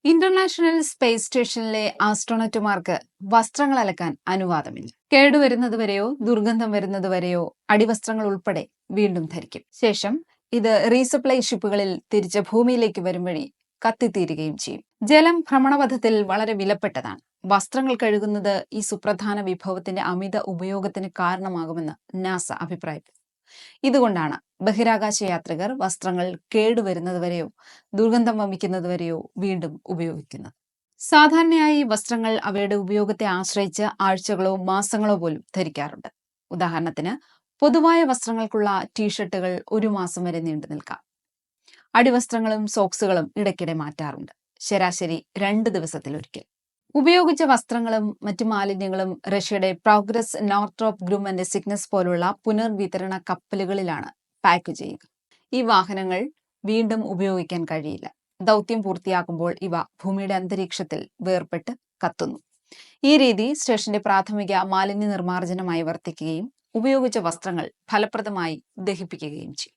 International space സ്റ്റേഷനിലെ ആസ്ട്രോണറ്റുമാർക്ക് വസ്ത്രങ്ങൾ അലക്കാൻ അനുവാദമില്ല. കേടുവരുന്നതുവരെയോ ദുർഗന്ധം വരുന്നതുവരെയോ അടിവസ്ത്രങ്ങൾ ഉൾപ്പെടെ വീണ്ടും ധരിക്കും. ശേഷം ഇത് റീസപ്ലൈ ഷിപ്പുകളിൽ തിരിച്ച് ഭൂമിയിലേക്ക് വരും വഴി കത്തിത്തീരുകയും ചെയ്യും. ജലം ഭ്രമണപഥത്തിൽ വളരെ വിലപ്പെട്ടതാണ്. വസ്ത്രങ്ങൾ കഴുകുന്നത് ഈ സുപ്രധാന വിഭവത്തിന്റെ അമിത ഉപയോഗത്തിന് കാരണമാകുമെന്ന് നാസ അഭിപ്രായപ്പെട്ടു. ഇതുകൊണ്ടാണ് ബഹിരാകാശ യാത്രികർ വസ്ത്രങ്ങൾ കേടുവരുന്നതുവരെയോ ദുർഗന്ധം വമിക്കുന്നതുവരെയോ വീണ്ടും ഉപയോഗിക്കുന്നത്. സാധാരണയായി വസ്ത്രങ്ങൾ അവയുടെ ഉപയോഗത്തെ ആശ്രയിച്ച് ആഴ്ചകളോ മാസങ്ങളോ പോലും ധരിക്കാറുണ്ട്. ഉദാഹരണത്തിന്, പൊതുവായ വസ്ത്രങ്ങൾക്കുള്ള ടീഷർട്ടുകൾ 1 മാസം വരെ നീണ്ടു നിൽക്കാം. അടിവസ്ത്രങ്ങളും സോക്സുകളും ഇടയ്ക്കിടെ മാറ്റാറുണ്ട്, ശരാശരി 2 ദിവസത്തിലൊരിക്കൽ. ഉപയോഗിച്ച വസ്ത്രങ്ങളും മറ്റു മാലിന്യങ്ങളും റഷ്യയുടെ പ്രോഗ്രസ്, നോർത്രോപ്പ് ഗ്രൂമന്റ്, സിഗ്നസ് പോലുള്ള പുനർവിതരണ കപ്പലുകളിലാണ് പാക്ക് ചെയ്യുക. ഈ വാഹനങ്ങൾ വീണ്ടും ഉപയോഗിക്കാൻ കഴിയില്ല. ദൗത്യം പൂർത്തിയാക്കുമ്പോൾ ഇവ ഭൂമിയുടെ അന്തരീക്ഷത്തിൽ വേർപെട്ട് കത്തുന്നു. ഈ രീതി സ്റ്റേഷന്റെ പ്രാഥമിക മാലിന്യ നിർമ്മാർജ്ജനമായി വർത്തിക്കുകയും ഉപയോഗിച്ച വസ്ത്രങ്ങൾ ഫലപ്രദമായി ദഹിപ്പിക്കുകയും ചെയ്യും.